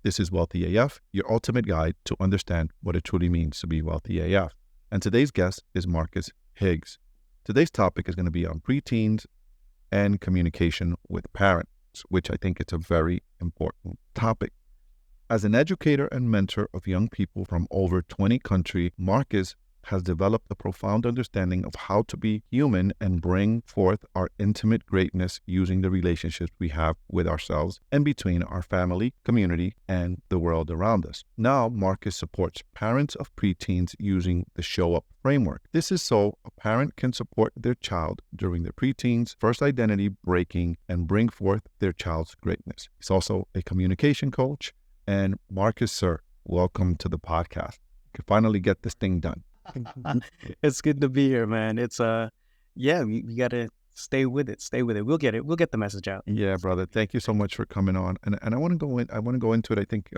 This is Wealthy AF, your ultimate guide to understand what it truly means to be wealthy AF. And today's guest is Marcus Higgs. Today's topic is going to be on preteens and communication with parents, which I think is a very important topic. As an educator and mentor of young people from over 20 countries, Marcus has developed a profound understanding of how to be human and bring forth our intimate greatness using the relationships we have with ourselves and between our family, community, and the world around us. Now, Marcus supports parents of preteens using the Show Up framework. This is so a parent can support their child during their preteens' first identity breaking and bring forth their child's greatness. He's also a communication coach. And Marcus, sir, welcome to the podcast. We can finally get this thing done. It's good to be here, man. It's you got to stay with it. We'll get it. We'll get the message out. Yeah, brother. Thank you so much for coming on. And I want to go in. I want to go into it. I think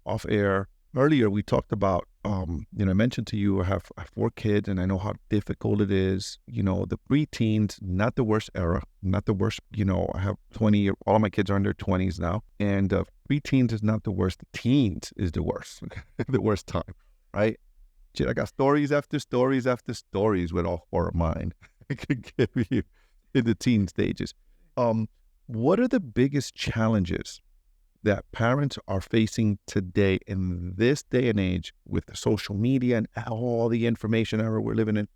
off air earlier we talked about I mentioned to you I have 4 kids, and I know how difficult it is. The preteens, not the worst era, not the worst. I have 20. All of my kids are in their 20s now, and preteens is not the worst. Teens is the worst, the worst time, right? Shit, I got stories after stories after stories with all 4 of mine I could give you in the teen stages. What are the biggest challenges that parents are facing today in this day and age with the social media and all the information era we're living in,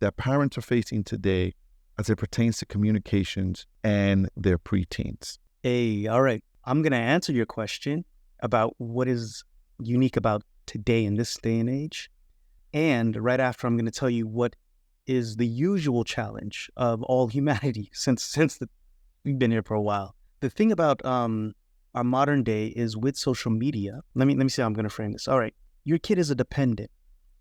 that parents are facing today as it pertains to communications and their preteens? Hey, all right. I'm going to answer your question about what is unique about today in this day and age. And right after, I'm going to tell you what is the usual challenge of all humanity since we've been here for a while. The thing about our modern day is with social media. Let me see how I'm going to frame this. All right, your kid is a dependent,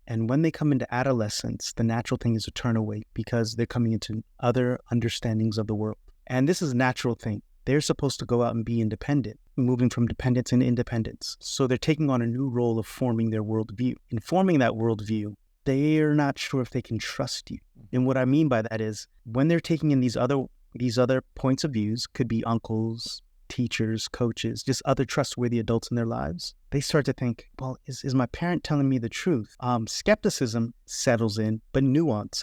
and when they come into adolescence, the natural thing is to turn away because they're coming into other understandings of the world, and this is a natural thing. They're supposed to go out and be independent, moving from dependence into independence. So they're taking on a new role of forming their worldview. In forming that worldview, they're not sure if they can trust you. And what I mean by that is when they're taking in these other points of views, could be uncles, teachers, coaches, just other trustworthy adults in their lives, they start to think, well, is my parent telling me the truth? Skepticism settles in, but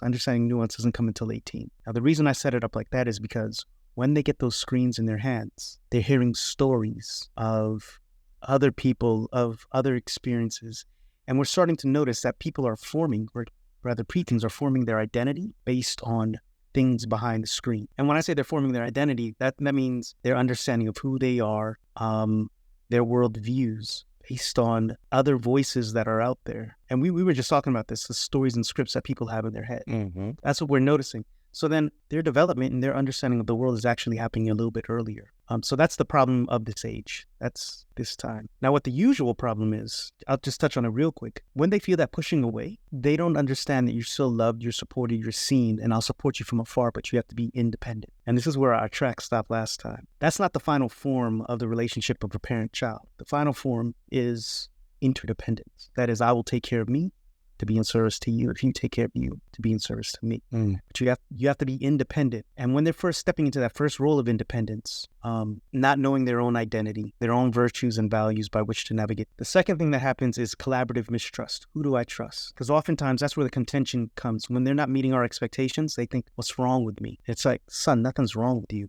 understanding nuance doesn't come until 18. Now, the reason I set it up like that is because when they get those screens in their hands, they're hearing stories of other people, of other experiences. And we're starting to notice that people are forming, or rather preteens are forming their identity based on things behind the screen. And when I say they're forming their identity, that means their understanding of who they are, their worldviews based on other voices that are out there. And we were just talking about this, the stories and scripts that people have in their head. Mm-hmm. That's what we're noticing. So then their development and their understanding of the world is actually happening a little bit earlier. So that's the problem of this age. That's this time. Now, what the usual problem is, I'll just touch on it real quick. When they feel that pushing away, they don't understand that you're still loved, you're supported, you're seen, and I'll support you from afar, but you have to be independent. And this is where our track stopped last time. That's not the final form of the relationship of a parent-child. The final form is interdependence. That is, I will take care of me to be in service to you, if you take care of you, to be in service to me. But you have to be independent. And when they're first stepping into that first role of independence, not knowing their own identity, their own virtues and values by which to navigate. The second thing that happens is collaborative mistrust. Who do I trust? Because oftentimes that's where the contention comes. When they're not meeting our expectations, they think, what's wrong with me? It's like, son, nothing's wrong with you.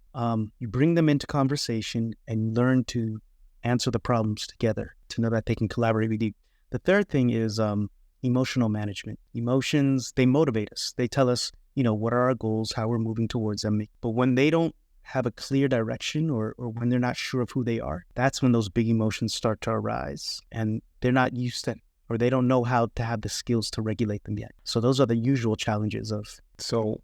You bring them into conversation and learn to answer the problems together, to know that they can collaborate with you. The third thing is emotional management. Emotions, they motivate us. They tell us, what are our goals, how we're moving towards them. But when they don't have a clear direction or when they're not sure of who they are, that's when those big emotions start to arise. And they're not used to, or they don't know how to have the skills to regulate them yet. So those are the usual challenges of. So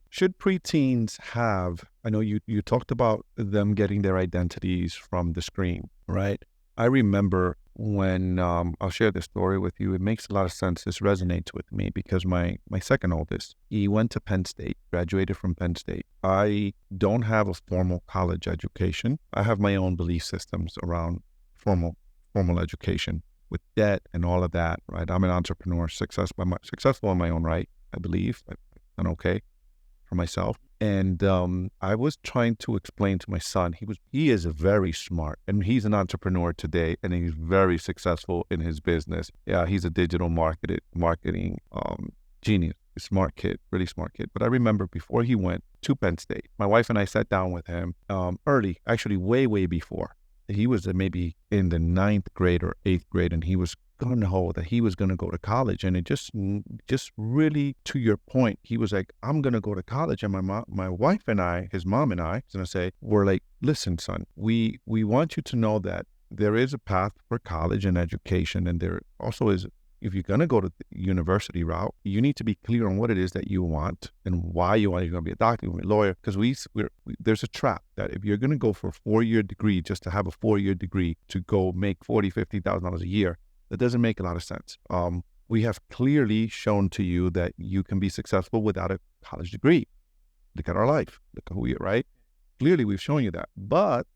should preteens have, I know you talked about them getting their identities from the screen, right? I remember when, I'll share this story with you. It makes a lot of sense. This resonates with me because my second oldest, he went to Penn State, graduated from Penn State. I don't have a formal college education. I have my own belief systems around formal education with debt and all of that, right? I'm an entrepreneur, successful in my own right, I believe. I've done okay for myself. And I was trying to explain to my son, he is very smart, and he's an entrepreneur today, and he's very successful in his business. Yeah, he's a digital marketing genius. A smart kid, really smart kid. But I remember before he went to Penn State, my wife and I sat down with him early, actually way before. He was maybe in the 9th grade or 8th grade, and he was gung-ho that he was going to go to college. And it just really, to your point, he was like, I'm going to go to college. And my wife and I, his mom and I, was going to say, we're like, listen, son, we want you to know that there is a path for college and education, and there also is, if you're going to go to the university route, you need to be clear on what it is that you want and why you want. You're going to be a doctor, you're going to be a lawyer. Because there's a trap that if you're going to go for a 4-year degree just to have a 4-year degree to go make $40,000, $50,000 a year, that doesn't make a lot of sense. We have clearly shown to you that you can be successful without a college degree. Look at our life. Look at who we are, right? Clearly, we've shown you that. But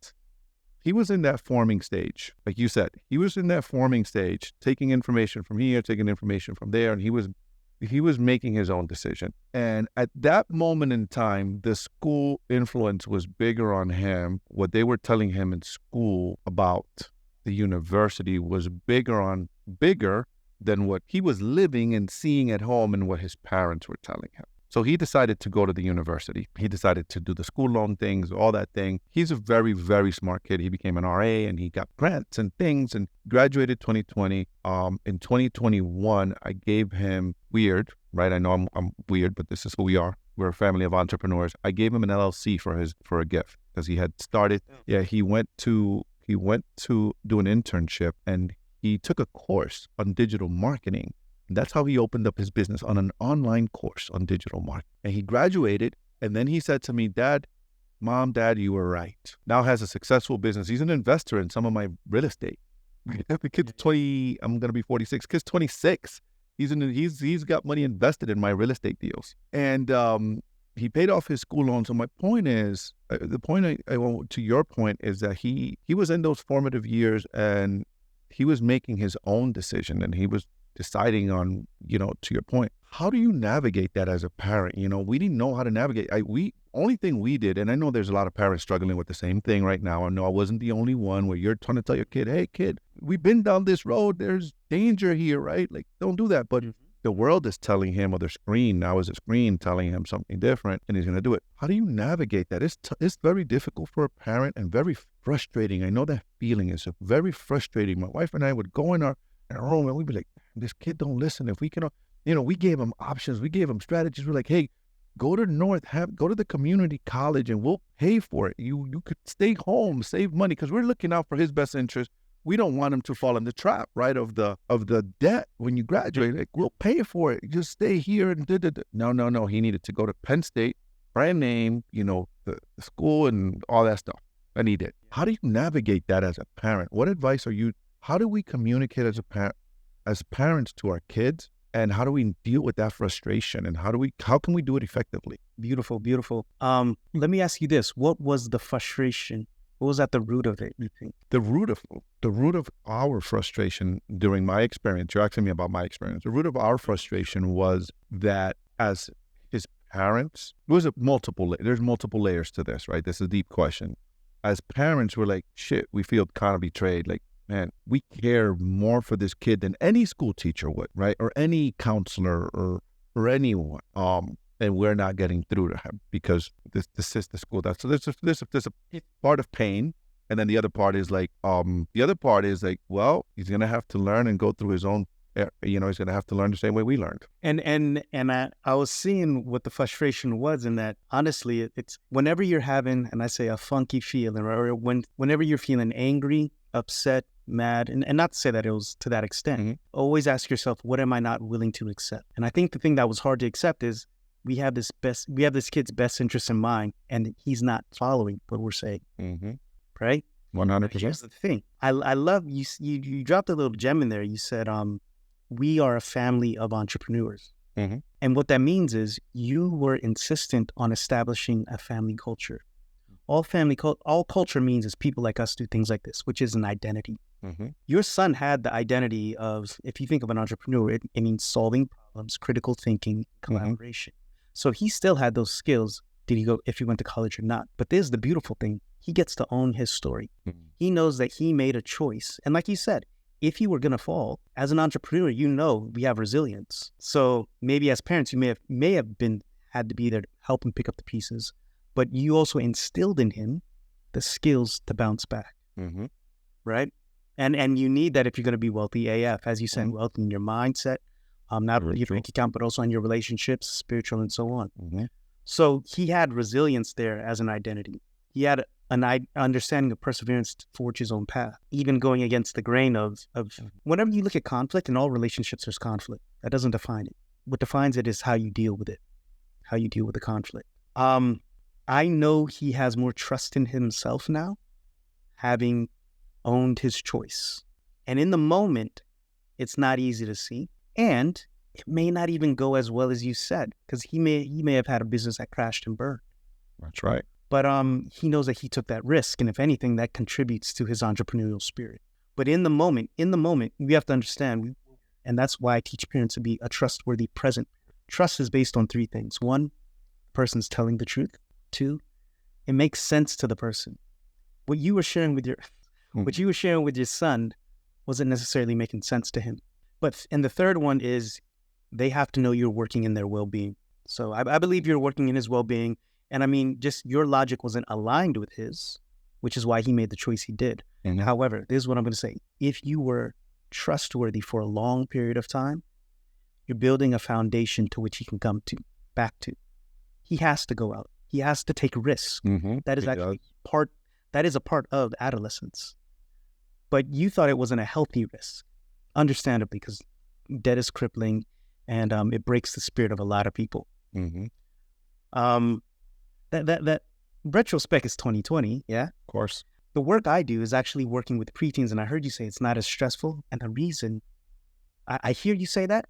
he was in that forming stage. Like you said, he was in that forming stage, taking information from here, taking information from there, and he was making his own decision. And at that moment in time, the school influence was bigger on him. What they were telling him in school about the university was bigger than what he was living and seeing at home and what his parents were telling him. So he decided to go to the university. He decided to do the school loan things, all that thing. He's a very, very smart kid. He became an RA and he got grants and things and graduated 2020. In 2021, I gave him weird, right? I know I'm weird, but this is who we are. We're a family of entrepreneurs. I gave him an LLC for a gift because he had started. Yeah, he went to do an internship and he took a course on digital marketing. That's how he opened up his business, on an online course on digital marketing. And he graduated, and then he said to me, Dad, you were right. Now has a successful business. He's an investor in some of my real estate. The kid's 20, I'm going to be 46. Kid's 26. He's got money invested in my real estate deals. And he paid off his school loan. So my point is, the point I want to your point is that he was in those formative years and he was making his own decision, and he was deciding on, to your point, how do you navigate that as a parent? We didn't know how to navigate. Only thing we did, and I know there's a lot of parents struggling with the same thing right now. I know I wasn't the only one where you're trying to tell your kid, hey kid, we've been down this road. There's danger here, right? Like, don't do that. But the world is telling him, or the screen now is a screen telling him something different, and he's going to do it. How do you navigate that? It's very difficult for a parent and very frustrating. I know that feeling is very frustrating. My wife and I would go in our room and we'd be like, this kid don't listen. If we can, we gave him options. We gave him strategies. We're like, hey, go to go to the community college and we'll pay for it. You could stay home, save money, because we're looking out for his best interest. We don't want him to fall in the trap, right, of the debt when you graduate. Like, we'll pay for it. Just stay here and No. He needed to go to Penn State, brand name, the school and all that stuff. And he did. How do you navigate that as a parent? What advice how do we communicate as parents to our kids? And how do we deal with that frustration? And how can we do it effectively? Beautiful, beautiful. Let me ask you this. What was the frustration? What was at the root of it, you think? The root of our frustration during my experience, you're asking me about my experience. The root of our frustration was that as his parents, there's multiple layers to this, right? This is a deep question. As parents, we're like, shit, we feel kind of betrayed. Like, man, we care more for this kid than any school teacher would, right? Or any counselor or anyone. And we're not getting through to him because this is the school. So there's a part of pain. And then the other part is like, well, he's going to have to learn and go through his own, he's going to have to learn the same way we learned. And I was seeing what the frustration was in that, honestly, it's whenever you're having, and I say a funky feeling, or whenever you're feeling angry, upset, mad, and not to say that it was to that extent, always ask yourself, what am I not willing to accept? And I think the thing that was hard to accept is we have this kid's best interest in mind, and he's not following what we're saying, right? 100%. Here's the thing. I love you dropped a little gem in there. You said, we are a family of entrepreneurs. And what that means is you were insistent on establishing a family culture. All culture means is people like us do things like this, which is an identity. Your son had the identity of, if you think of an entrepreneur, it means solving problems, critical thinking, collaboration. So he still had those skills if he went to college or not. But there's the beautiful thing. He gets to own his story. He knows that he made a choice. And like you said, if you were going to fall, as an entrepreneur, we have resilience. So maybe as parents, you may have had to be there to help him pick up the pieces, but you also instilled in him the skills to bounce back, right? And you need that if you're going to be wealthy AF, as you said, wealthy in your mindset, not only your bank account, but also in your relationships, spiritual, and so on. So he had resilience there as an identity. He had an understanding of perseverance to forge his own path, even going against the grain of whenever you look at conflict, in all relationships, there's conflict. That doesn't define it. What defines it is how you deal with it, how you deal with the conflict. I know he has more trust in himself now, having owned his choice. And in the moment, it's not easy to see. And it may not even go as well as you said, because he may have had a business that crashed and burned. That's right. But he knows that he took that risk. And if anything, that contributes to his entrepreneurial spirit. But in the moment, we have to understand, and that's why I teach parents to be a trustworthy present. Trust is based on three things. One, the person's telling the truth. Two, it makes sense to the person. What you were sharing with your son wasn't necessarily making sense to him. And the third one is they have to know you're working in their well-being. So I believe you're working in his well-being. And I mean, just your logic wasn't aligned with his, which is why he made the choice he did. However, this is what I'm going to say. If you were trustworthy for a long period of time, you're building a foundation to which he can come back to. He has to go out. He has to take risks. That is a part of adolescence. But you thought it wasn't a healthy risk, understandably, because debt is crippling and it breaks the spirit of a lot of people. That retrospect is 2020, yeah? Of course. The work I do is actually working with preteens, and I heard you say it's not as stressful. And the reason, I hear you say that,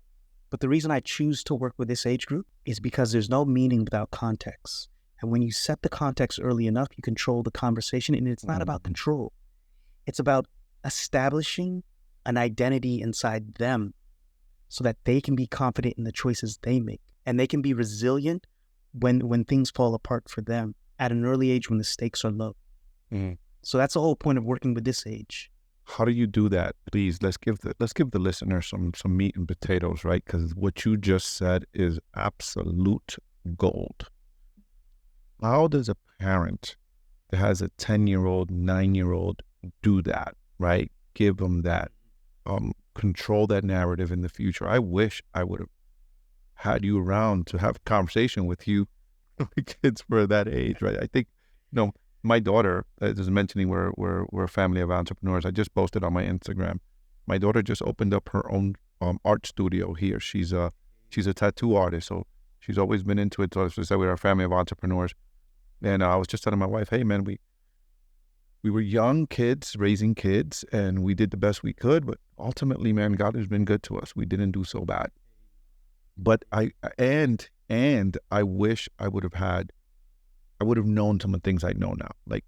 but the reason I choose to work with this age group is because there's no meaning without context. And when you set the context early enough, you control the conversation, and it's not about control. It's about establishing an identity inside them so that they can be confident in the choices they make, and they can be resilient when things fall apart for them at an early age when the stakes are low. So that's the whole point of working with this age. How do you do that? Please, let's give the listener some meat and potatoes, right? Because what you just said is absolute gold. How does a parent that has a 10-year-old, 9-year-old do that, right? Give them that, control that narrative in the future. I wish I would have had you around to have a conversation with you. The kids were that age, right? I think, my daughter, as I was mentioning, we're a family of entrepreneurs. I just posted on my Instagram. My daughter just opened up her own art studio here. She's a tattoo artist, so she's always been into it. So as I said, we're a family of entrepreneurs. And I was just telling my wife, hey man, we were young kids raising kids, and we did the best we could. But ultimately, man, God has been good to us. We didn't do so bad. But I wish I would have known some of the things I know now, like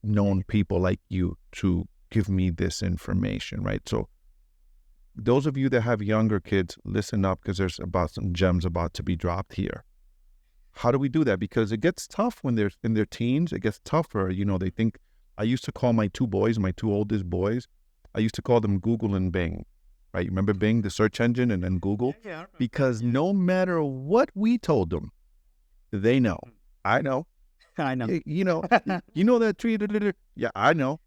known people like you to give me this information, right? So those of you that have younger kids, listen up, because there's some gems about to be dropped here. How do we do that? Because it gets tough when they're in their teens. It gets tougher. They think, I used to call my two oldest boys, I used to call them Google and Bing, right? You remember Bing, the search engine, and then Google? Yeah, because no matter what we told them, they know. I know. I know. You know that tree? Yeah, I know.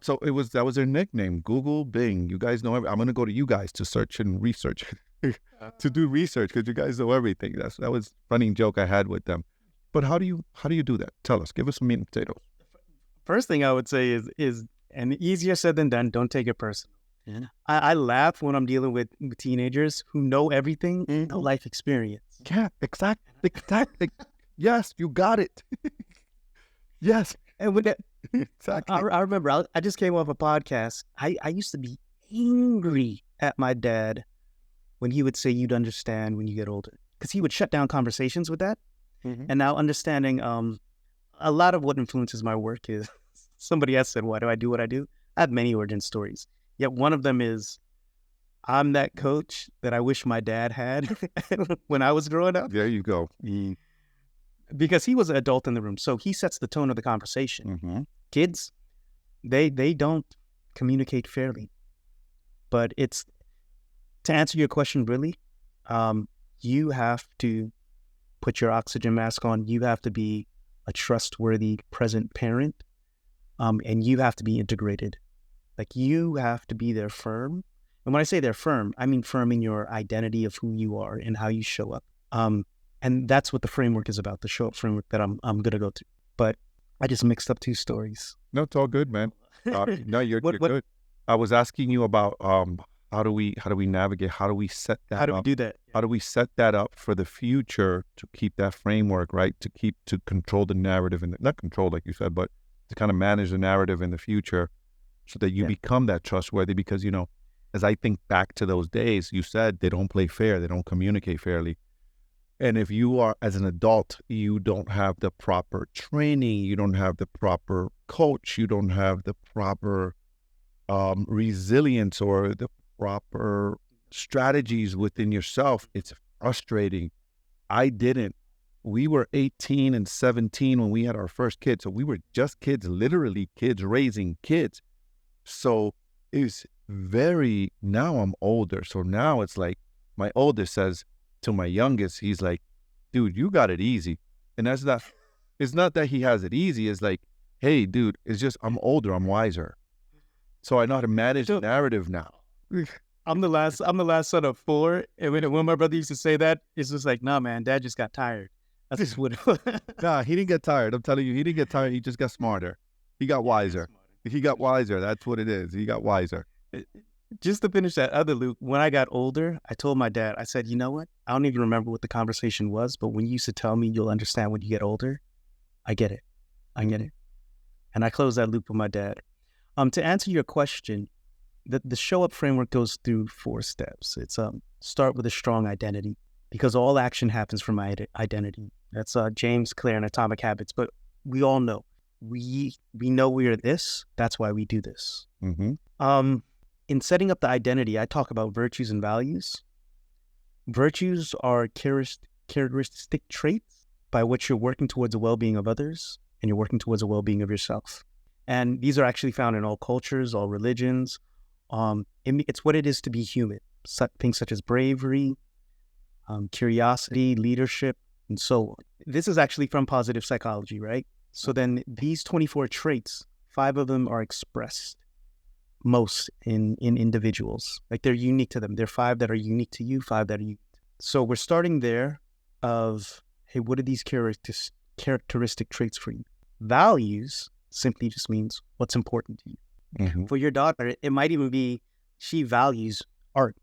So that was their nickname, Google, Bing. You guys know I'm going to go to you guys to search and research, to do research, because you guys know everything. That was a funny joke I had with them. But how do you do that? Tell us. Give us some meat and potatoes. First thing I would say is and easier said than done, don't take it personal. Yeah. I laugh when I'm dealing with teenagers who know everything, no life experience. Yeah, exactly. Yes, you got it. Yes. And with that, exactly. I remember I just came off a podcast. I used to be angry at my dad when he would say, you'd understand when you get older. Because he would shut down conversations with that. And now understanding a lot of what influences my work is somebody else said, why do I do what I do? I have many origin stories. Yet one of them is I'm that coach that I wish my dad had when I was growing up. There you go. because he was an adult in the room. So he sets the tone of the conversation. Mm-hmm. Kids, they don't communicate fairly. But it's, to answer your question, really, you have to put your oxygen mask on. You have to be a trustworthy, present parent, and you have to be integrated. Like, you have to be their firm. And when I say they're firm, I mean firm in your identity of who you are and how you show up. And that's what the framework is about, the show up framework that I'm going to go to. But I just mixed up two stories. No, it's all good, man. No, you're good. I was asking you about how do we navigate? How do we set that up? How do we do that? How do we set that up for the future to keep that framework, right? To control the narrative and not control, like you said, but to kind of manage the narrative in the future so that you become that trustworthy. Because, you know, as I think back to those days, you said they don't play fair, they don't communicate fairly. And if you are, as an adult, you don't have the proper training, you don't have the proper coach, you don't have the proper resilience or the proper strategies within yourself, it's frustrating. I didn't. We were 18 and 17 when we had our first kid. So we were just kids, literally kids raising kids. So it was now I'm older. So now it's like my oldest says to my youngest, he's like, dude, you got it easy. And it's not that he has it easy. It's like, hey, dude, it's just I'm older, I'm wiser. So I know how to manage the narrative now. I'm the last son of four. And when my brother used to say that, it's just like, nah, man, dad just got tired. That's just what Nah, he didn't get tired. I'm telling you, he didn't get tired. He just got smarter. He got wiser. He got wiser. That's what it is. He got wiser. Just to finish that other loop, when I got older, I told my dad, I said, you know what? I don't even remember what the conversation was, but when you used to tell me you'll understand when you get older, I get it. I get it. And I closed that loop with my dad. To answer your question, the show up framework goes through 4 steps. It's start with a strong identity, because all action happens from identity. That's James Clear in Atomic Habits. But we all know we know we are this. That's why we do this. Mm-hmm. In setting up the identity, I talk about virtues and values. Virtues are characteristic traits by which you're working towards the well-being of others, and you're working towards the well-being of yourself. And these are actually found in all cultures, all religions. It's what it is to be human. Things such as bravery, curiosity, leadership, and so on. This is actually from positive psychology, right? So then these 24 traits, 5 of them are expressed most in individuals. Like, they're unique to them. There are 5 that are unique to you, 5 that are unique. So we're starting there of, hey, what are these characteristic traits for you? Values simply just means what's important to you. Mm-hmm. For your daughter, it might even be she values art,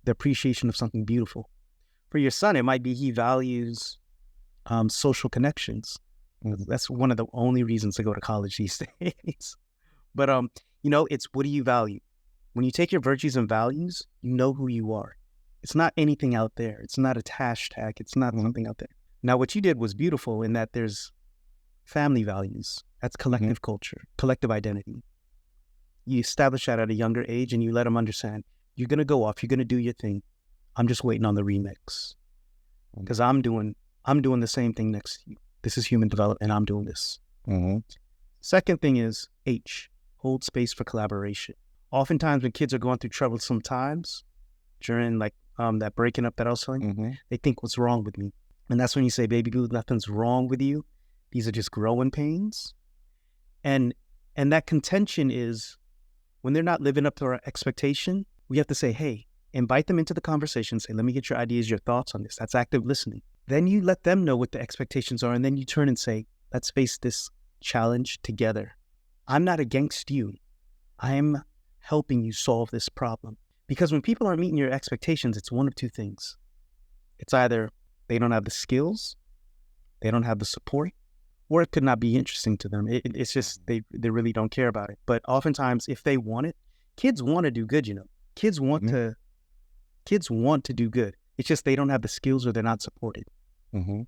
the appreciation of something beautiful. For your son, it might be he values social connections. Mm-hmm. That's one of the only reasons to go to college these days. But, it's what do you value? When you take your virtues and values, you know who you are. It's not anything out there. It's not a hashtag. It's not something out there. Now, what you did was beautiful in that there's family values. That's collective culture, collective identity. You establish that at a younger age, and you let them understand, you're going to go off, you're going to do your thing. I'm just waiting on the remix, because I'm doing the same thing next to you. This is human development. I'm doing this. Mm-hmm. Second thing is H, hold space for collaboration. Oftentimes when kids are going through troublesome times during that breaking up that I was saying, they think, what's wrong with me? And that's when you say, baby boo, nothing's wrong with you. These are just growing pains. And that contention is when they're not living up to our expectation, we have to say, hey, invite them into the conversation, say, let me get your ideas, your thoughts on this. That's active listening. Then you let them know what the expectations are, and then you turn and say, let's face this challenge together. I'm not against you. I'm helping you solve this problem. Because when people aren't meeting your expectations, it's one of 2 things. It's either they don't have the skills, they don't have the support, or it could not be interesting to them. It's just they really don't care about it. But oftentimes, if they want it, kids want to do good, Kids want to do good. It's just they don't have the skills or they're not supported. Mm-hmm.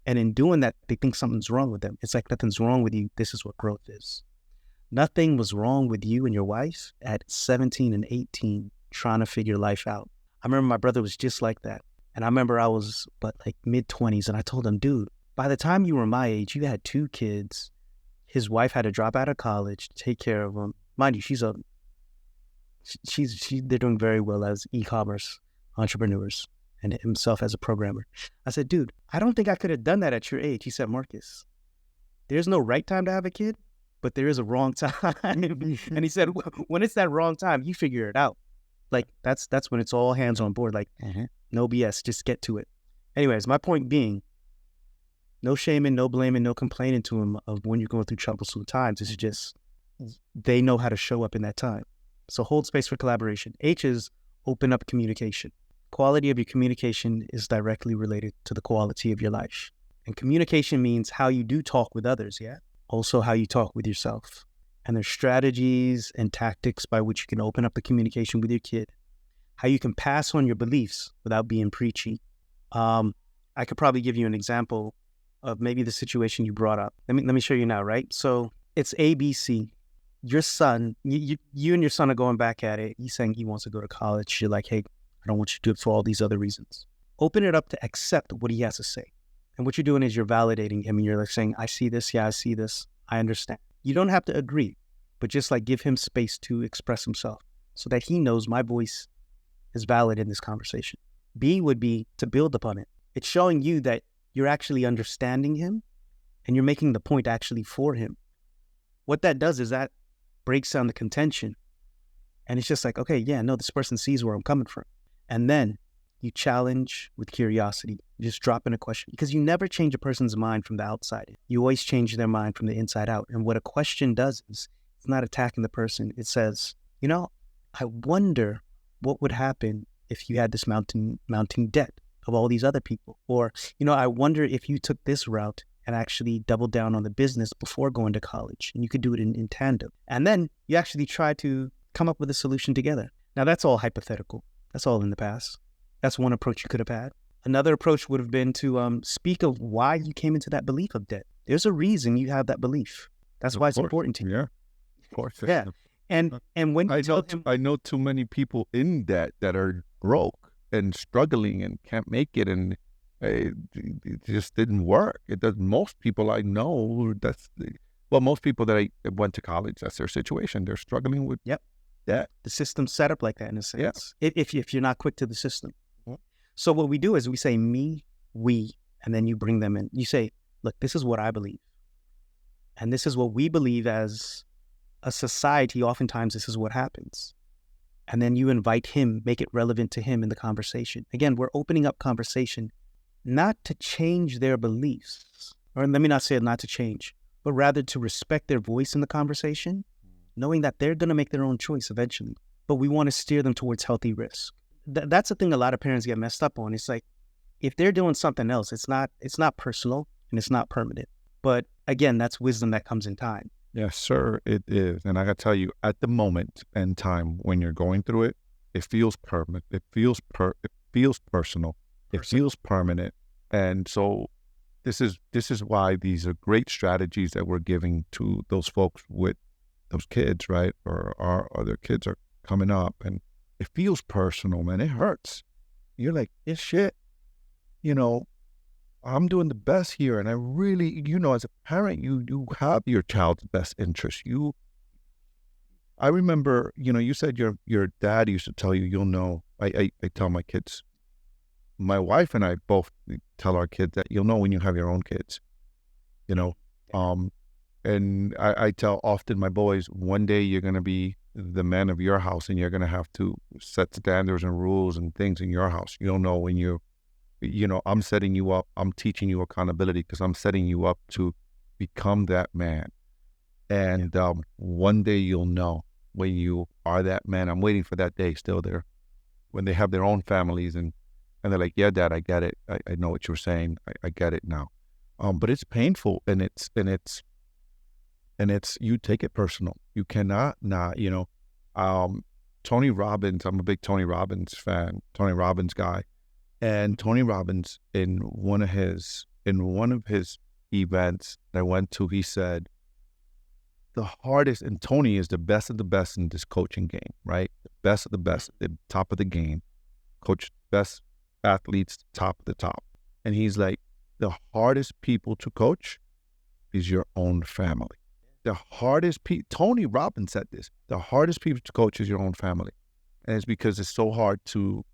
And in doing that, they think something's wrong with them. It's like, nothing's wrong with you. This is what growth is. Nothing was wrong with you and your wife at 17 and 18 trying to figure life out. I remember my brother was just like that. And I remember I was mid-20s, and I told him, dude, By the time you were my age, you had 2 kids. His wife had to drop out of college to take care of him. Mind you, they're doing very well as e-commerce entrepreneurs and himself as a programmer. I said, dude, I don't think I could have done that at your age. He said, Marcus, there's no right time to have a kid, but there is a wrong time. And he said, when it's that wrong time, you figure it out. Like that's when it's all hands on board. Like no BS, just get to it. Anyways, my point being, no shaming, no blaming, no complaining to him of when you're going through troublesome times. It's just they know how to show up in that time. So hold space for collaboration. H is open up communication. Quality of your communication is directly related to the quality of your life. And communication means how you do talk with others, yeah? Also how you talk with yourself. And there's strategies and tactics by which you can open up the communication with your kid. How you can pass on your beliefs without being preachy. I could probably give you an example of maybe the situation you brought up. Let me show you now, right? So it's ABC. Your son, you and your son are going back at it. He's saying he wants to go to college. You're like, hey, I don't want you to do it for all these other reasons. Open it up to accept what he has to say. And what you're doing is you're validating him and you're like saying, I see this. Yeah, I see this. I understand. You don't have to agree, but just like give him space to express himself so that he knows my voice is valid in this conversation. B would be to build upon it. It's showing you that you're actually understanding him and you're making the point actually for him. What that does is that breaks down the contention. And it's just like, okay, yeah, no, this person sees where I'm coming from. And then you challenge with curiosity. You just drop in a question because you never change a person's mind from the outside. You always change their mind from the inside out. And what a question does is it's not attacking the person. It says, I wonder what would happen if you had this mounting debt of all these other people. Or, I wonder if you took this route and actually doubled down on the business before going to college, and you could do it in tandem. And then you actually try to come up with a solution together. Now, that's all hypothetical. That's all in the past. That's one approach you could have had. Another approach would have been to speak of why you came into that belief of debt. There's a reason you have that belief. That's why it's important to you. Yeah, of course. Yeah. And when you I know too many people in debt that are broke and struggling and can't make it, and it just didn't work. It does. Most people I know, most people that I went to college, that's their situation. They're struggling with debt. The system's set up like that in a sense. Yeah. If you're not quick to the system. So what we do is we say me, we, and then you bring them in. You say, look, this is what I believe. And this is what we believe as a society. Oftentimes this is what happens. And then you invite him, make it relevant to him in the conversation. Again, we're opening up conversation, not to change their beliefs, or let me not say not to change, but rather to respect their voice in the conversation, knowing that they're going to make their own choice eventually. But we want to steer them towards healthy risk. That's the thing a lot of parents get messed up on. It's like, if they're doing something else, it's not personal and it's not permanent. But again, that's wisdom that comes in time. Yes, sir, it is. And I got to tell you, at the moment and time when you're going through it, it feels permanent. It feels personal. It feels permanent. And so this is why these are great strategies that we're giving to those folks with those kids, right? Or their kids are coming up, and it feels personal, man. It hurts. You're like, this shit, I'm doing the best here. And I really, as a parent, you have your child's best interest. I remember, you said your dad used to tell you, I tell my kids, my wife and I both tell our kids that you'll know when you have your own kids, and I tell often my boys, one day you're going to be the man of your house and you're going to have to set standards and rules and things in your house. You don't know when I'm setting you up. I'm teaching you accountability because I'm setting you up to become that man. And one day you'll know when you are that man. I'm waiting for that day still there when they have their own families and they're like, yeah, Dad, I get it. I know what you're saying. I get it now. But it's painful and it's you take it personal. You cannot not, Tony Robbins, I'm a big Tony Robbins fan, Tony Robbins guy. And Tony Robbins in one of his events that I went to, he said, the hardest, and Tony is the best of the best in this coaching game, right? The best of the best, the top of the game, coach best athletes, top of the top. And he's like, the hardest people to coach is your own family. The hardest people, Tony Robbins said this, the hardest people to coach is your own family. And it's because it's so hard to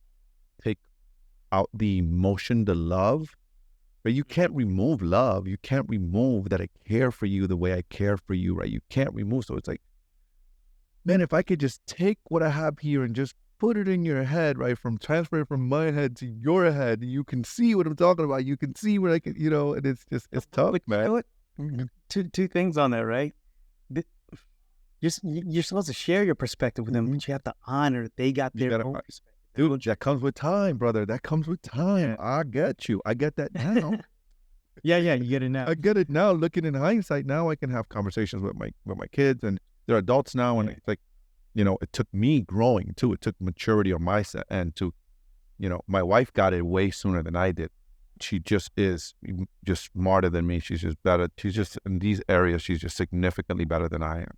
take out the emotion, the love, but you can't remove love. You can't remove that I care for you the way I care for you, right? You can't remove. So it's like, man, if I could just take what I have here and just put it in your head, right? Transfer it from my head to your head. You can see what I'm talking about. You can see what I can, and it's just, it's tough, man. You know what? Two things on that, right? You're supposed to share your perspective with them, but you have to honor they got their own perspective. Dude, that comes with time, brother. That comes with time. Yeah. I get you. I get that now. Yeah, you get it now. I get it now. Looking in hindsight, now I can have conversations with my kids, and they're adults now. And it's like, it took me growing too. It took maturity on my end to, my wife got it way sooner than I did. She just is just smarter than me. She's just better. She's just in these areas. She's just significantly better than I am.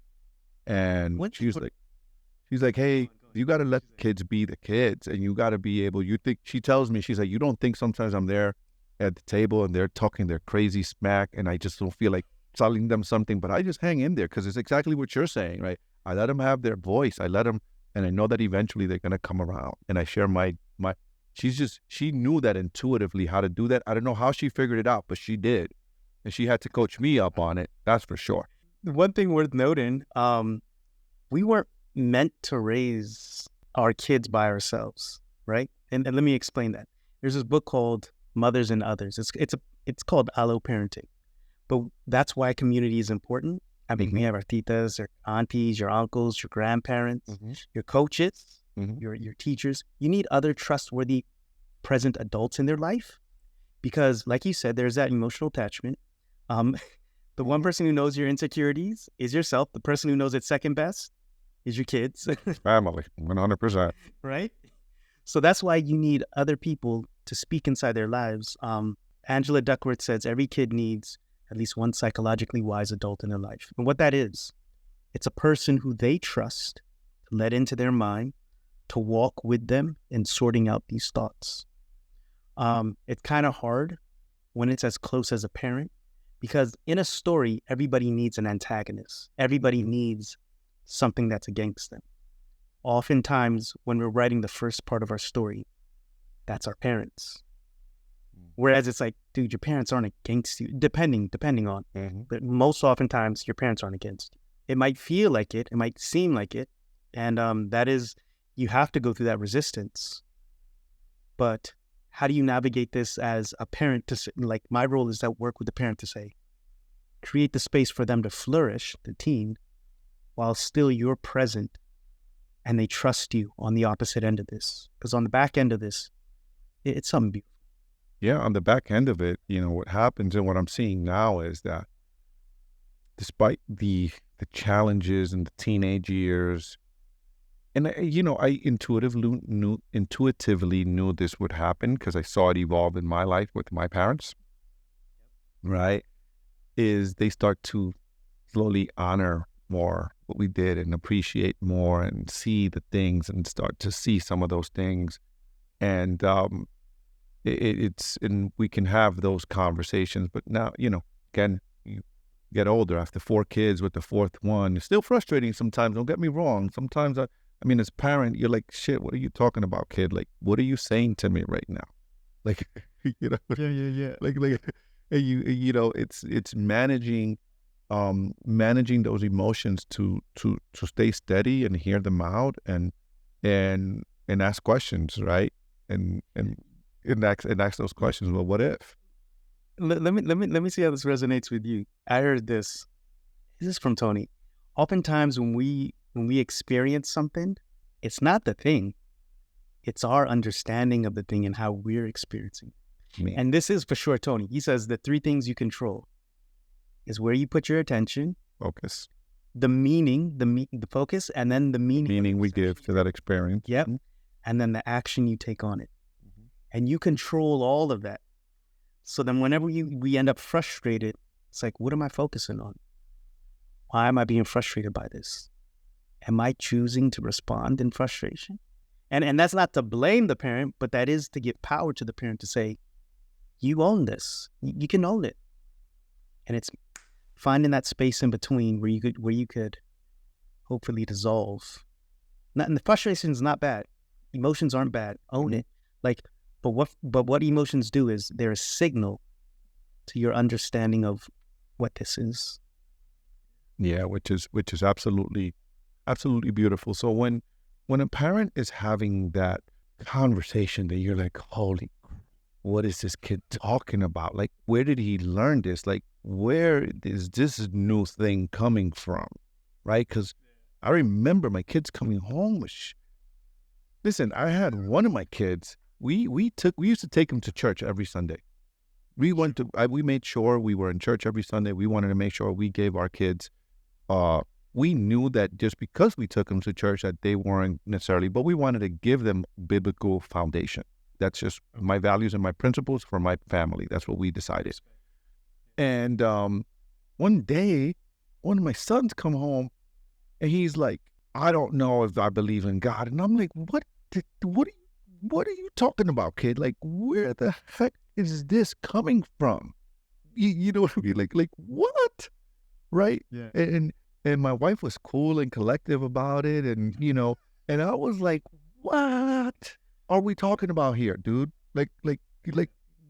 And she's like, hey, you got to let the kids be the kids, and you got to be able, she tells me, she's like, you don't think sometimes I'm there at the table and they're talking their crazy smack and I just don't feel like telling them something, but I just hang in there because it's exactly what you're saying, right? I let them have their voice. I let them, and I know that eventually they're going to come around, and I share she knew that intuitively how to do that. I don't know how she figured it out, but she did. And she had to coach me up on it. That's for sure. One thing worth noting, we weren't meant to raise our kids by ourselves, right? And let me explain that. There's this book called Mothers and Others. It's called allo parenting, but that's why community is important. I mean, we have our titas, our aunties, your uncles, your grandparents, your coaches, your teachers. You need other trustworthy, present adults in their life, because, like you said, there's that emotional attachment. The one person who knows your insecurities is yourself. The person who knows it second best is your kids. Family, 100%. Right? So that's why you need other people to speak inside their lives. Angela Duckworth says every kid needs at least one psychologically wise adult in their life. And what that is, it's a person who they trust, to let into their mind, to walk with them in sorting out these thoughts. It's kind of hard when it's as close as a parent, because in a story, everybody needs an antagonist. Everybody needs something that's against them. Oftentimes, when we're writing the first part of our story, that's our parents. Whereas it's like, dude, your parents aren't against you, depending on. But most oftentimes, your parents aren't against you. It might feel like it. It might seem like it. And that is, you have to go through that resistance. But how do you navigate this as a parent to, like, my role is to work with the parent to say, create the space for them to flourish, the teen, while still you're present and they trust you on the opposite end of this. Because on the back end of this, it's something beautiful. Yeah, on the back end of it, what happens and what I'm seeing now is that despite the challenges in the teenage years, and I intuitively knew this would happen because I saw it evolve in my life with my parents, right? Is they start to slowly honor more what we did and appreciate more and see the things and start to see some of those things. And and we can have those conversations, but now, again, you get older after 4 kids with the 4th one. It's still frustrating sometimes. Don't get me wrong. Sometimes as a parent, you're like, shit, what are you talking about, kid? Like, what are you saying to me right now? Like, Yeah. Like, it's managing those emotions to stay steady and hear them out and ask questions, right? And ask those questions. Well, what if? Let me see how this resonates with you. I heard this. This is from Tony. Oftentimes when we experience something, it's not the thing. It's our understanding of the thing and how we're experiencing it. And this is for sure Tony. He says the 3 things you control is where you put your attention, focus, the meaning, the focus, and then the meaning we give to that experience. Yep. And then the action you take on it. And you control all of that. So then whenever we end up frustrated, it's like, what am I focusing on? Why am I being frustrated by this? Am I choosing to respond in frustration? And that's not to blame the parent, but that is to give power to the parent to say, you own this. You can own it. And it's finding that space in between where you could hopefully dissolve. And the frustration is not bad. Emotions aren't bad. Own it. Like, but what emotions do is they're a signal to your understanding of what this is. Yeah, which is absolutely beautiful. So when a parent is having that conversation that you're like, holy, what is this kid talking about? Like, where did he learn this? Like, where is this new thing coming from? Right? Because I remember my kids coming home with listen, I had one of my kids, we used to take him to church every Sunday. We made sure we were in church every Sunday. We wanted to make sure we gave our kids, we knew that just because we took them to church that they weren't necessarily, but we wanted to give them biblical foundation. That's just my values and my principles for my family. That's what we decided. And one day, one of my sons come home and he's like, I don't know if I believe in God. And I'm like, what are you talking about, kid? Like, where the heck is this coming from? You know what I mean? Like what? Right? Yeah. And my wife was cool and collective about it. And, and I was like, what are we talking about here, dude? Like,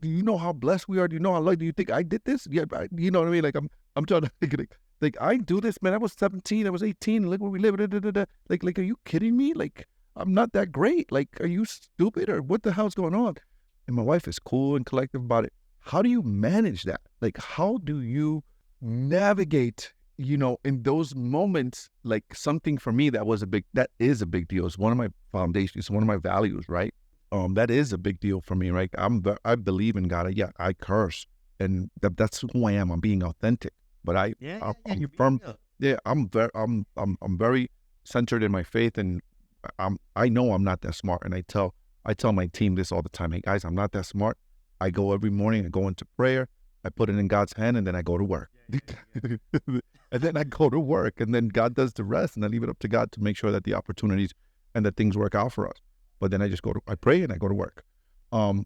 do you know how blessed we are? Do you know how lucky? Do you think I did this? Yeah, you know what I mean? Like, I'm trying to think, like I do this, man. I was 17, I was 18. Look where we live. Like, are you kidding me? Like, I'm not that great. Like, are you stupid or what the hell's going on? And my wife is cool and collective about it. How do you manage that? Like, how do you navigate, in those moments? Like, something for me that is a big deal. It's one of my foundations. It's one of my values, right? That is a big deal for me, right? I believe in God. Yeah, I curse, and that's who I am. I'm being authentic, but I'm firm. Yeah, I'm very centered in my faith, and I know I'm not that smart. And I tell my team this all the time. Hey guys, I'm not that smart. I go every morning. I go into prayer. I put it in God's hand, and then I go to work. And then I go to work, and then God does the rest, and I leave it up to God to make sure that the opportunities and that things work out for us. But then I pray and I go to work. How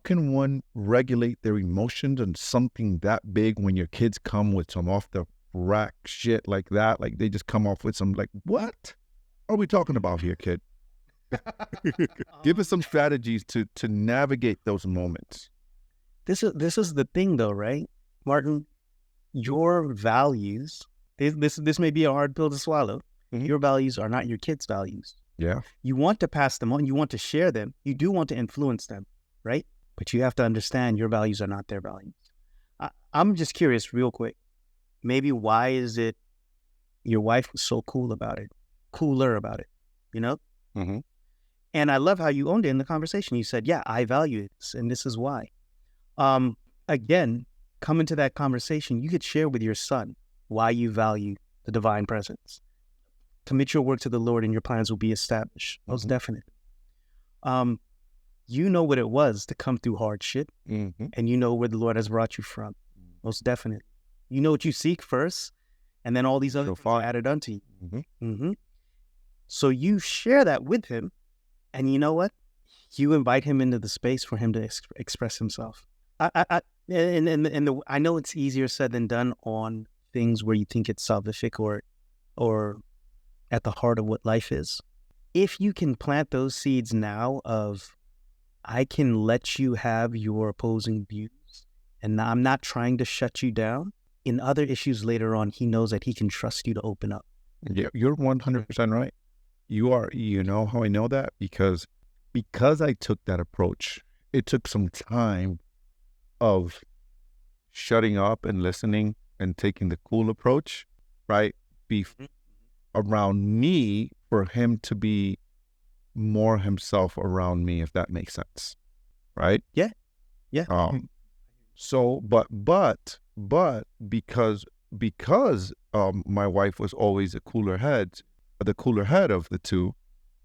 can one regulate their emotions and something that big when your kids come with some off the rack shit like that? Like, they just come off with some, like, what are we talking about here, kid? Give us some strategies to navigate those moments. This is the thing though, right, Martin? Your values, this may be a hard pill to swallow. Mm-hmm. Your values are not your kids' values. Yeah. You want to pass them on. You want to share them. You do want to influence them, right? But you have to understand your values are not their values. I'm just curious real quick. Maybe why is it your wife was so cooler about it? Mm-hmm. And I love how you owned it in the conversation. You said, yeah, I value this, and this is why. Again, come into that conversation. You could share with your son why you value the divine presence. Commit your work to the Lord and your plans will be established. Most definitely. You know what it was to come through hardship, and you know where the Lord has brought you from. Most definitely. You know what you seek first, and then all these other things are added unto you. So you share that with him, and you know what? You invite him into the space for him to express himself. I know it's easier said than done on things where you think it's salvific or at the heart of what life is. If you can plant those seeds now of, I can let you have your opposing views, and I'm not trying to shut you down. In other issues later on, he knows that he can trust you to open up. Yeah, you're 100% right. You are. You know how I know that? Because I took that approach. It took some time of shutting up and listening and taking the cool approach, right? Around me, for him to be more himself around me, if that makes sense, right? Yeah. So, but because my wife was always the cooler head of the two,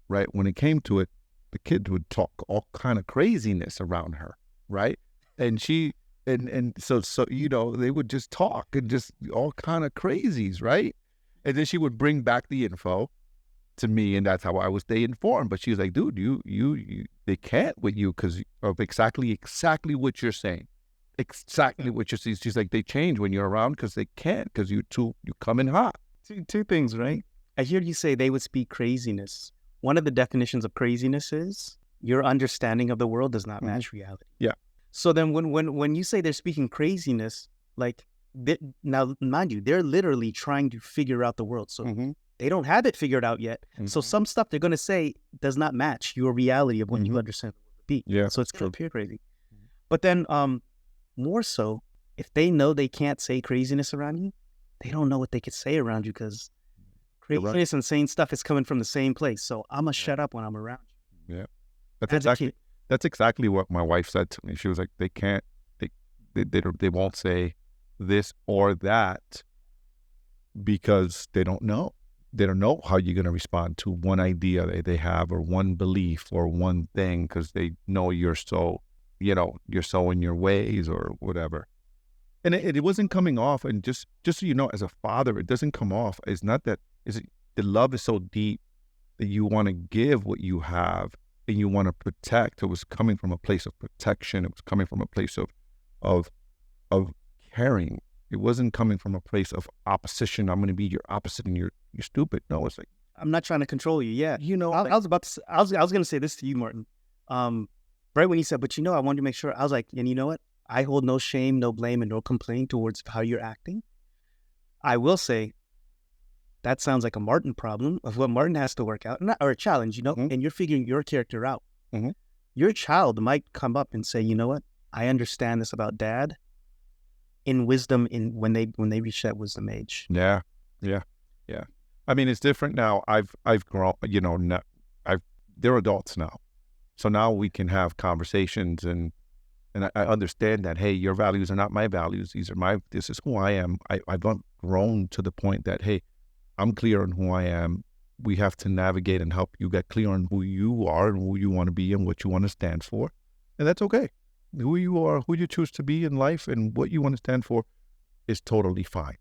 right? When it came to it, the kids would talk all kind of craziness around her, right? And so they would just talk and just all kind of crazies, right? And then she would bring back the info to me, and that's how I would stay informed. But she was like, dude, you they can't with you because of exactly what you're saying. Exactly what you're saying. She's like, they change when you're around because they can't, because you come in hot. Two things, right? I hear you say they would speak craziness. One of the definitions of craziness is your understanding of the world does not match reality. Yeah. So then when you say they're speaking craziness, like now, mind you, they're literally trying to figure out the world. So they don't have it figured out yet. So some stuff they're going to say does not match your reality of what you understand the world to be. Yeah. So it's going to appear crazy. But then more so, if they know they can't say craziness around you, they don't know what they could say around you because craziness and saying stuff is coming from the same place. So I'm going to shut up when I'm around you. Yeah. That's exactly what my wife said to me. She was like, they won't say this or that because they don't know. They don't know how you're going to respond to one idea that they have or one belief or one thing because they know you're so in your ways or whatever. And it wasn't coming off. And just so you know, as a father, it doesn't come off. It's not that the love is so deep that you want to give what you have and you want to protect. It was coming from a place of protection. It was coming from a place of caring. It wasn't coming from a place of opposition. I'm going to be your opposite and you're stupid. No, it's like, I'm not trying to control you. Yeah. I was going to say this to you, Martin. Right when you said, but I wanted to make sure, I was like, and you know what? I hold no shame, no blame, and no complaint towards how you're acting. I will say that sounds like a Martin problem of what Martin has to work out, or a challenge, and you're figuring your character out. Your child might come up and say, you know what? I understand this about dad in wisdom when they reach that wisdom age. Yeah. I mean, it's different now. I've grown, they're adults now. So now we can have conversations and I understand that, hey, your values are not my values. This is who I am. I've grown to the point that, hey, I'm clear on who I am. We have to navigate and help you get clear on who you are and who you want to be and what you want to stand for. And that's okay. Who you are, who you choose to be in life and what you want to stand for is totally fine.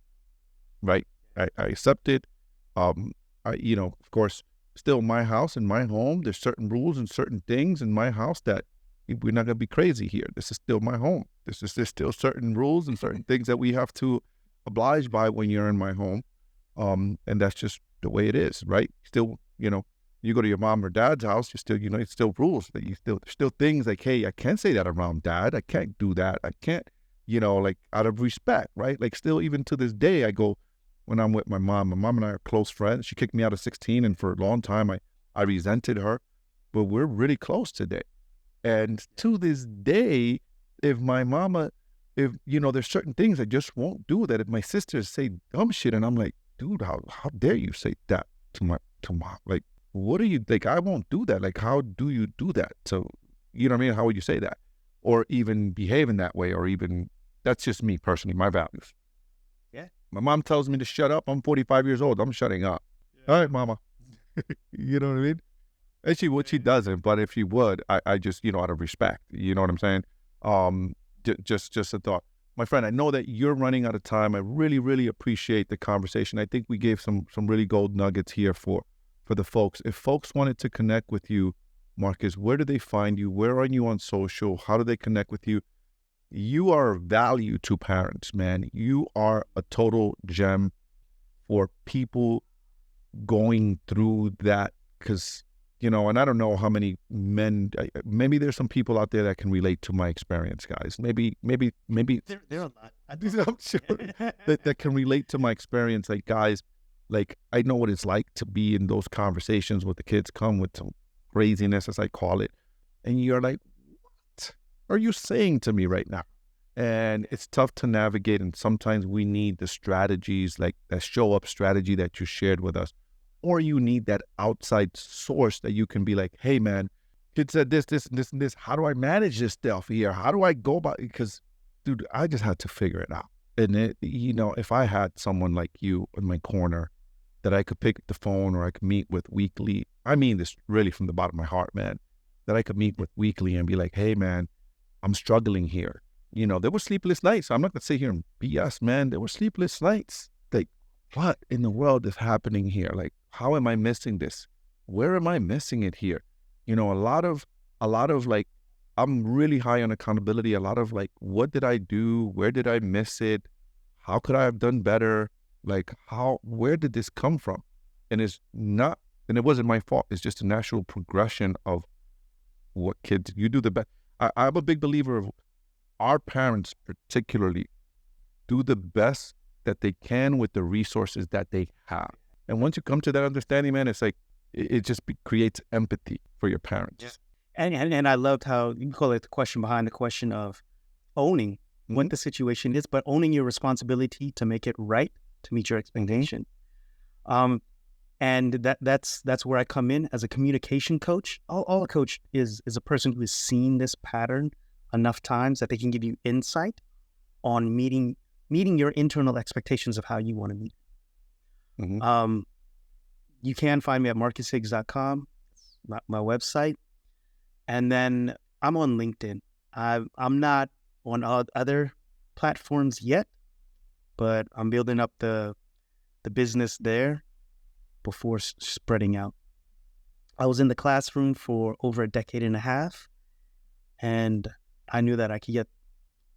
Right? I accept it. Of course, still my house and my home, there's certain rules and certain things in my house that we're not going to be crazy here. This is still my home. There's still certain rules and certain things that we have to oblige by when you're in my home. And that's just the way it is, right? Still, you go to your mom or dad's house, you still, it's still rules that there's still things like, hey, I can't say that around dad. I can't do that. I can't, like out of respect, right? Like still, even to this day, I go, when I'm with my mom and I are close friends. She kicked me out of 16 and for a long time, I resented her, but we're really close today. And to this day, if my mama, there's certain things I just won't do that. If my sisters say dumb shit and I'm like, dude, how dare you say that to mom? Like, what are you, like, I won't do that. Like, how do you do that? So, you know what I mean? How would you say that? Or even behave in that way, or even, that's just me personally, my values. Yeah. My mom tells me to shut up. I'm 45 years old. I'm shutting up. Yeah. All right, mama. You know what I mean? And she doesn't, but if she would, I just, out of respect, you know what I'm saying? Just a thought. My friend, I know that you're running out of time. I really, really appreciate the conversation. I think we gave some really gold nuggets here for the folks. If folks wanted to connect with you, Marcus, where do they find you? Where are you on social? How do they connect with you? You are value to parents, man. You are a total gem for people going through that because, and I don't know how many men, maybe there's some people out there that can relate to my experience, guys. Maybe there are a lot. I'm sure that can relate to my experience. Like, guys, like, I know what it's like to be in those conversations with the kids come with some craziness, as I call it. And you're like, what are you saying to me right now? And it's tough to navigate. And sometimes we need the strategies, like that show up strategy that you shared with us. Or you need that outside source that you can be like, hey, man, kid said this, and this, and this. How do I manage this stuff here? How do I go about it? Because, dude, I just had to figure it out. And, if I had someone like you in my corner that I could pick up the phone or I could meet with weekly, I mean this really from the bottom of my heart, man, that I could meet with weekly and be like, hey, man, I'm struggling here. There were sleepless nights. I'm not going to sit here and BS, man. There were sleepless nights. Like, what in the world is happening here? Like, how am I missing this? Where am I missing it here? A lot of a lot of like, I'm really high on accountability. A lot of like, what did I do? Where did I miss it? How could I have done better? Like, where did this come from? And it's not, and it wasn't my fault. It's just a natural progression of what kids, you do the best. I'm a big believer of our parents particularly do the best that they can with the resources that they have. And once you come to that understanding, man, it's like, it just creates empathy for your parents. Yeah. And I loved how you call it the question behind the question of owning what the situation is, but owning your responsibility to make it right, to meet your expectation. And that's where I come in as a communication coach. All a coach is a person who has seen this pattern enough times that they can give you insight on meeting your internal expectations of how you want to meet. You can find me at marcushiggs.com, my website. And then I'm on LinkedIn. I'm not on other platforms yet, but I'm building up the business there before spreading out. I was in the classroom for over a decade and a half, and I knew that I could get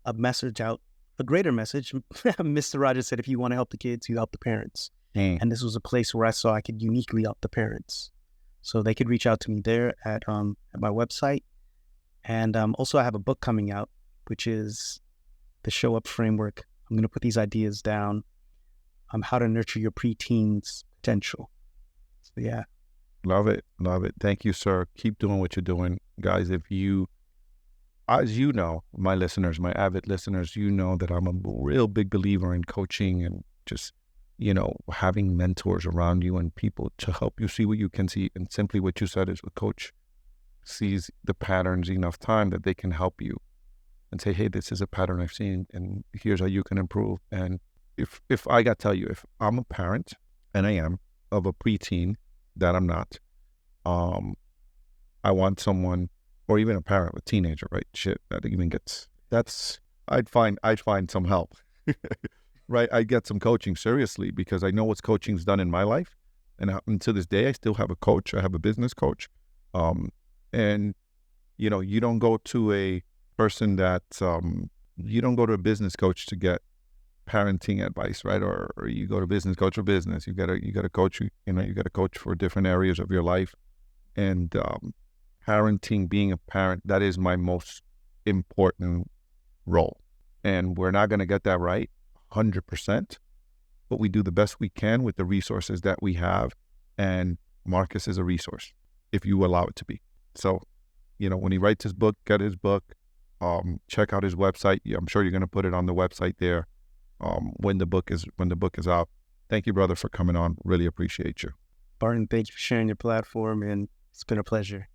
a message out, a greater message. Mr. Rogers said, if you want to help the kids, you help the parents. And this was a place where I saw I could uniquely help the parents. So they could reach out to me there at my website. And also I have a book coming out, which is the Show Up Framework. I'm going to put these ideas down, how to nurture your preteens potential. So yeah. Love it. Love it. Thank you, sir. Keep doing what you're doing. Guys, as you know, my listeners, my avid listeners, you know that I'm a real big believer in coaching and just, having mentors around you and people to help you see what you can see. And simply what you said is a coach sees the patterns enough time that they can help you and say, hey, this is a pattern I've seen and here's how you can improve. And if I got to tell you, if I'm a parent, and I am, of a preteen that I'm not, I want someone, or even a parent, a teenager, right? Shit, I'd find some help. Right, I get some coaching seriously because I know what coaching's done in my life, and to this day I still have a coach. I have a business coach, and you don't go to a person that you don't go to a business coach to get parenting advice, right? Or you go to business coach for business. You got a coach. You got a coach for different areas of your life, and parenting, being a parent, that is my most important role, and we're not going to get that right 100%, but we do the best we can with the resources that we have. And Marcus is a resource if you allow it to be. So, when he writes his book, get his book, check out his website. I'm sure you're going to put it on the website there when the book is out. Thank you, brother, for coming on. Really appreciate you. Barton, thank you for sharing your platform, and it's been a pleasure.